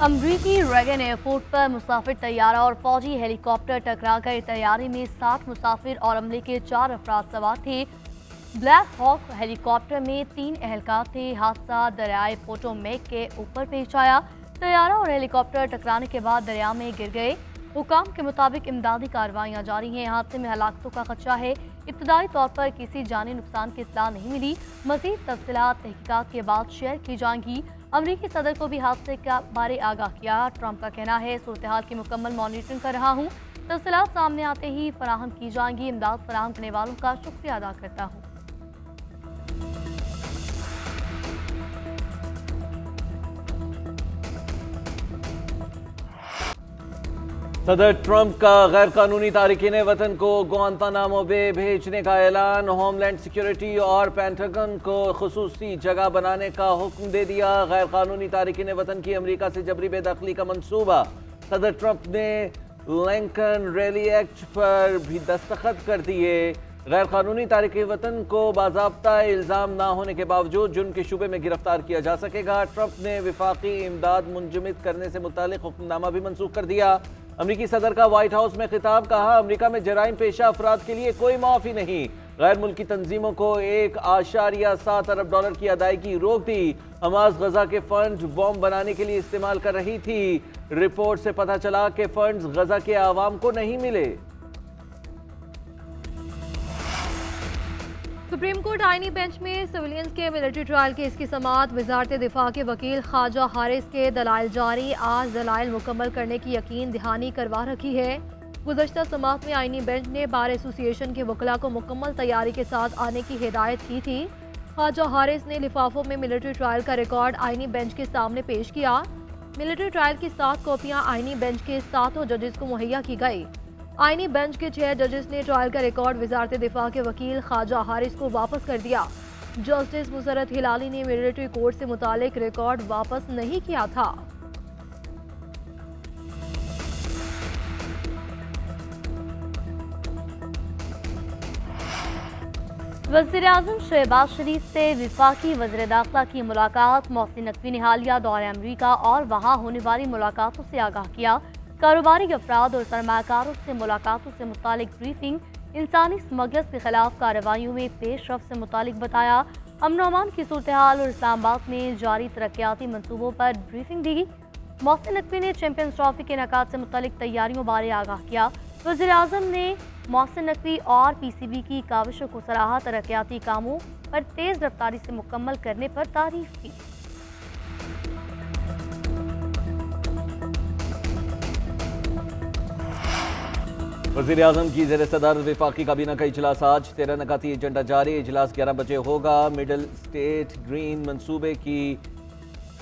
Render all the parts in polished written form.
अमरीकी Reagan airport पर मुसाफिर तैयारा और फौजी हेलीकॉप्टर टकरा गए। तैयारे में 60 मुसाफिर और अमले के 4 अफराद सवार थे। ब्लैक हॉक हेलीकॉप्टर में 3 एहलकार थे। हादसा दरियाए पोटोमेक के ऊपर पेश आया। तैयारा और हेलीकॉप्टर टकराने के बाद दरिया में गिर गए। हुकाम के मुताबिक इमदादी कार्रवाइयाँ जारी हैं। हादसे में हलाकतों का खदशा है। इब्तदाई तौर पर किसी जानी नुकसान की इत्तला नहीं मिली। मजीद तफसीलात तहकीकात के बाद शेयर की जाएंगी। अमरीकी सदर को भी हादसे के बारे आगाह किया। ट्रंप का कहना है, सूरत हाल की मुकम्मल मॉनिटरिंग कर रहा हूँ, तफसीलात सामने आते ही फराहम की जाएंगी। इमदाद फराहम करने वालों का शुक्रिया अदा करता हूँ। सदर ट्रंप का गैर कानूनी तारिकीन वतन को गुआंतानामो बे भेजने का ऐलान। होमलैंड सिक्योरिटी और पेंटागन को खुसूसी जगह बनाने का हुक्म दे दिया। गैर कानूनी तारिकीन वतन की अमरीका से जबरी बेदखली का मंसूबा। सदर ट्रंप ने लिंकन रैली एक्ट पर भी दस्तखत कर दिए। गैर कानूनी तारिकीन वतन को बाज़ाब्ता इल्ज़ाम ना होने के बावजूद जुर्म के शुबे में गिरफ्तार किया जा सकेगा। ट्रंप ने विफाकी इमदाद मुंजमद करने से मुतालिक हुक्मनामा भी मनसूख कर दिया। अमरीकी सदर का व्हाइट हाउस में खिताब। कहा, अमरीका में जराइम पेशा अफराद के लिए कोई माफी नहीं। गैर मुल्की तंजीमों को $1.7 अरब की अदायगी रोक दी। हमास गजा के फंड बॉम्ब बनाने के लिए इस्तेमाल कर रही थी। रिपोर्ट से पता चला कि फंड्स गजा के आवाम को नहीं मिले। सुप्रीम कोर्ट आईनी बेंच में सिविलियंस के मिलिट्री ट्रायल केस की समाअत। वजारत दिफा के वकील ख्वाजा हारिस के दलाइल जारी। आज दलाइल मुकम्मल करने की यकीन दहानी करवा रखी है। गुज़श्ता समाअत में आईनी बेंच ने बार एसोसिएशन के वकला को मुकम्मल तैयारी के साथ आने की हिदायत की थी। ख्वाजा हारिस ने लिफाफों में मिलिट्री ट्रायल का रिकॉर्ड आईनी बेंच के सामने पेश किया। मिलिट्री ट्रायल की 7 कॉपियाँ आईनी बेंच के 7 जजेस को मुहैया की गई। आईनी बेंच के 6 जजेस ने ट्रायल का रिकॉर्ड वजारत दिफा के वकील ख्वाजा हारिस को वापस कर दिया। जस्टिस मुसरत हिलाली ने मिलिट्री कोर्ट से मुतालिक रिकॉर्ड वापस नहीं किया था। वज़ीर-ए-आज़म शहबाज शरीफ से वफाकी वज़ीर दाखिला की मुलाकात। मोहसिन नकवी ने हालिया दौरे अमरीका और वहाँ होने वाली मुलाकातों से आगाह किया। कारोबारी अफराद और सरमाकारों से मुलाकातों से मुतालिक ब्रीफिंग। इंसानी स्मगलर्स के खिलाफ कार्रवाइयों में पेशरफ से मुतालिक बताया। अमन अमान की सूरत हाल और इस्लामाबाद में जारी तरक्याती मनसूबों पर ब्रीफिंग दी। मोहसिन नकवी ने चैंपियंस ट्रॉफी के इनेकाद से मुतालिक तैयारियों बारे आगाह किया। वज़ीर-ए-आज़म ने मोहसिन नकवी और PCB की काविशों को सराहा। तरक्याती कामों पर तेज़ रफ्तारी से मुकम्मल करने पर तारीफ की। वज़ीर-ए-आज़म की ज़ेर सदारत वफाकी काबीना का इजलास आज। 13 नकाती एजेंडा जारी। इजलास 11 बजे होगा। मिडल स्टेट ग्रीन मंसूबे की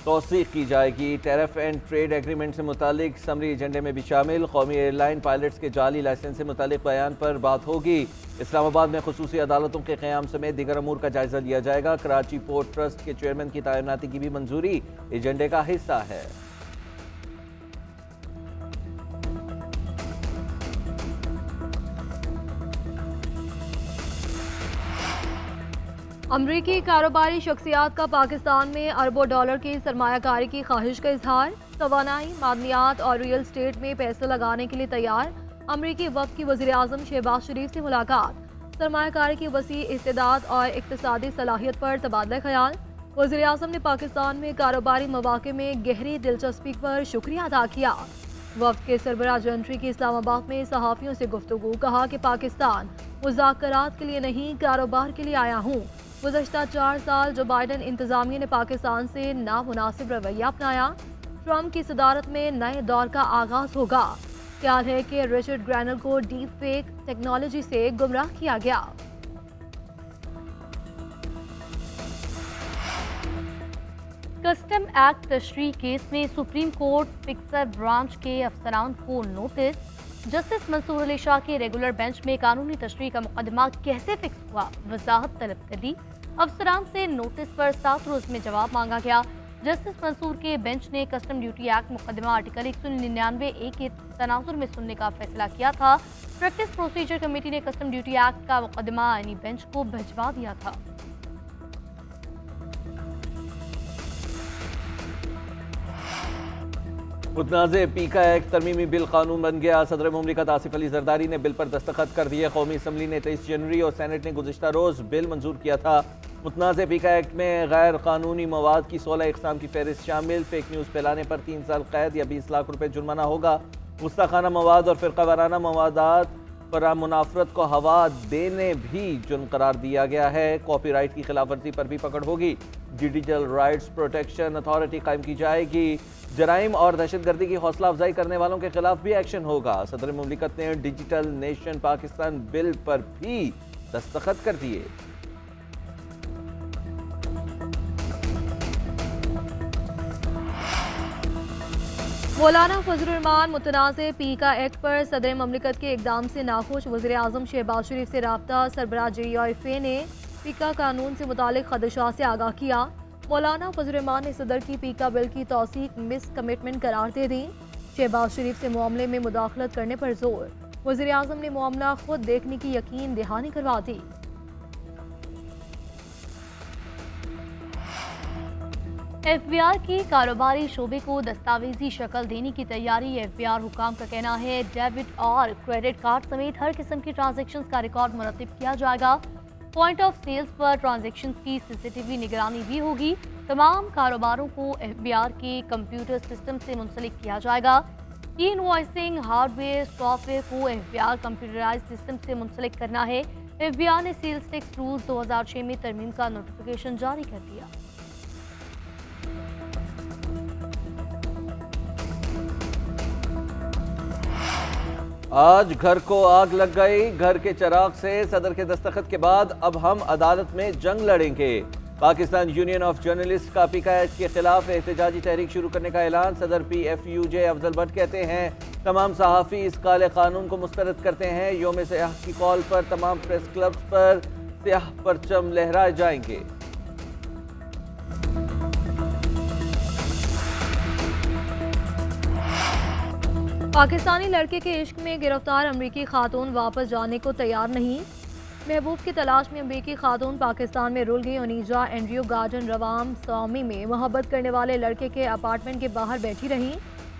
तौसीक़ की जाएगी। टैरिफ एंड ट्रेड एग्रीमेंट से मुतालिक समरी एजेंडे में भी शामिल। कौमी एयरलाइन पायलट्स के जाली लाइसेंस से मुतालिक बयान पर बात होगी। इस्लामाबाद में खुसूसी अदालतों के क़याम समेत दीगर अमूर का जायजा लिया जाएगा। कराची पोर्ट ट्रस्ट के चेयरमैन की तैनाती की भी मंजूरी एजेंडे का हिस्सा है। अमरीकी कारोबारी शख्सियात का पाकिस्तान में अरबों डॉलर की सरमायाकारी की ख्वाहिश का इजहार। तवानाई, मादनियात और रियल स्टेट में पैसे लगाने के लिए तैयार। अमरीकी वफ़द की वज़ीर-ए-आज़म शहबाज शरीफ से मुलाकात। सरमायाकारी की वसी इस्तेदाद और इक़्तिसादी सलाहियत पर तबादला ख्याल। वज़ीर-ए-आज़म ने पाकिस्तान में कारोबारी मौक़े में गहरी दिलचस्पी पर शुक्रिया अदा किया। वफ़द के सरबराह जंट्री की इस्लामाबाद में सहाफ़ियों से गुफ्तगू। कहा कि पाकिस्तान मुज़ाकरात के लिए नहीं, कारोबार के लिए आया हूँ। गुज़श्ता 4 साल जो बाइडन इंतज़ामिया ने पाकिस्तान से नामुनासिब रवैया अपनाया। ट्रंप की सदारत में नए दौर का आगाज होगा। ख्याल है कि रिचर्ड ग्रैनल को डीप फेक टेक्नोलॉजी से गुमराह किया गया। कस्टम एक्ट तशरीह केस में सुप्रीम कोर्ट फिक्सर ब्रांच के अफसरान को नोटिस। जस्टिस मंसूर अली शाह के रेगुलर बेंच में कानूनी तशरीह का मुकदमा कैसे फिक्स हुआ, वजाहत तलब कर दी। अफसरान से नोटिस पर 7 रोज में जवाब मांगा गया। जस्टिस मंसूर के बेंच ने कस्टम ड्यूटी एक्ट मुकदमा आर्टिकल 199A के तनाजुर में सुनने का फैसला किया था। प्रैक्टिस प्रोसीजर कमेटी ने कस्टम ड्यूटी एक्ट का मुकदमा आईनी बेंच को भिजवा दिया था। मुतनाज़े पीका एक्ट तरमीमी बिल कानून बन गया। सदर मुमलिकत आसिफ अली जरदारी ने बिल पर दस्तखत कर दिए। कौमी असम्बली ने 23 जनवरी और सेनेट ने गुज़िश्ता रोज़ बिल मंजूर किया था। मुतनाज़े पीका एक्ट में गैर कानूनी मवाद की 16 इक़साम की फहरिस्त शामिल। फेक न्यूज़ फैलाने पर 3 साल कैद या 20 लाख रुपये जुर्माना होगा। गुस्ताखाना मवाद और फ़िरका वाराना मवादात पर मुनाफरत को हवा देने भी जुर्म करार दिया गया है। कॉपीराइट की खिलाफ वर्जी पर भी पकड़ होगी। डिजिटल राइट्स प्रोटेक्शन अथॉरिटी कायम की जाएगी। जराइम और दहशतगर्दी की हौसला अफजाई करने वालों के खिलाफ भी एक्शन होगा। सदर मुमलिकत ने डिजिटल नेशन पाकिस्तान बिल पर भी दस्तखत कर दिए। मौलाना फजलुर रहमान मुतनाज़े पीका एक्ट पर सदर ममलिकत के इक़दाम से नाखुश। वज़ीर आज़म शहबाज शरीफ से राब्ता सरबराह JIFA ने पीका कानून से मुतालिक खदशात से आगाह किया। मौलाना फजलुर रहमान ने सदर की पीका बिल की तौसीक मिस कमिटमेंट करार दे दी। शहबाज शरीफ से मामले में मुदाखलत करने पर जोर। वज़ीर आज़म ने मामला खुद देखने की यकीन दहानी करवा दी। FBI की कारोबारी शोबे को दस्तावेजी शक्ल देने की तैयारी। FBI हुकाम का कहना है डेबिट और क्रेडिट कार्ड समेत हर किस्म की ट्रांजैक्शंस का रिकॉर्ड मुरतब किया जाएगा। पॉइंट ऑफ सेल्स पर ट्रांजैक्शंस की CCTV निगरानी भी होगी। तमाम कारोबारों को FBI के कंप्यूटर सिस्टम से मुंसलिक किया जाएगा। इनवॉइसिंग हार्डवेयर सॉफ्टवेयर को FBI कंप्यूटराइज सिस्टम से मुंसलिक करना है। FBI ने सेल्स टैक्स रूल्स 2006 में तरमीम का नोटिफिकेशन जारी कर दिया। आज घर को आग लग गई। घर के चिराग से सदर के दस्तखत के बाद अब हम अदालत में जंग लड़ेंगे। पाकिस्तान यूनियन ऑफ जर्नलिस्ट का पीका एक्ट के खिलाफ एहतजाजी तहरीक शुरू करने का ऐलान। सदर PFUJ अफजल भट्ट कहते हैं तमाम सहाफ़ी इस काले कानून को मुस्तरद करते हैं। योम सियाह की कॉल पर तमाम प्रेस क्लब पर सियाह परचम लहराए जाएंगे। पाकिस्तानी लड़के के इश्क में गिरफ्तार अमरीकी खातून वापस जाने को तैयार नहीं। महबूब की तलाश में अमरीकी खातून पाकिस्तान में रुल गई। ओनीजा एंड्रयू गार्डन रवाम स्वामी में मोहब्बत करने वाले लड़के के अपार्टमेंट के बाहर बैठी रहीं।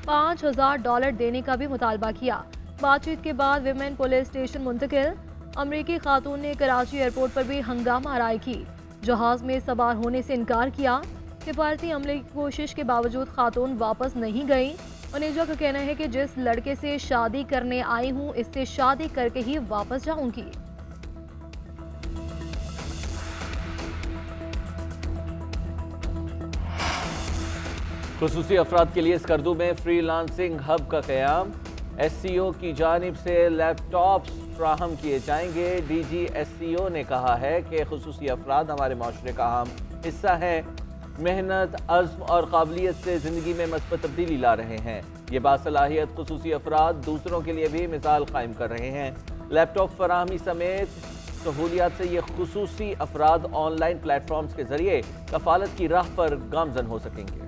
$5000 देने का भी मुतालबा किया। बातचीत के बाद विमेन पुलिस स्टेशन मुंतकिल। अमरीकी खातून ने कराची एयरपोर्ट पर भी हंगामा आराई की। जहाज में सवार होने से इनकार किया। सिफारती अमले की कोशिश के बावजूद खातून वापस नहीं गई। ओनेजा का कहना है कि जिस लड़के से शादी करने आई हूँ इससे शादी करके ही वापस जाऊंगी। खुसूसी अफराद के लिए स्कर्दू में फ्रीलांसिंग हब का क़याम। SCO की जानिब से लैपटॉप्स फ्राहम किए जाएंगे। DG SCO ने कहा है कि खुसूसी अफराद हमारे माशरे का अहम हिस्सा है। मेहनत, अज़्म और काबिलियत से ज़िंदगी में मस्बत तब्दीली ला रहे हैं। ये बासलाहियत खुसूसी अफराद दूसरों के लिए भी मिसाल कायम कर रहे हैं। लैपटॉप फराहमी समेत सहूलियात से ये खुसूसी अफराद ऑनलाइन प्लेटफॉर्म्स के जरिए कफालत की राह पर गामजन हो सकेंगे।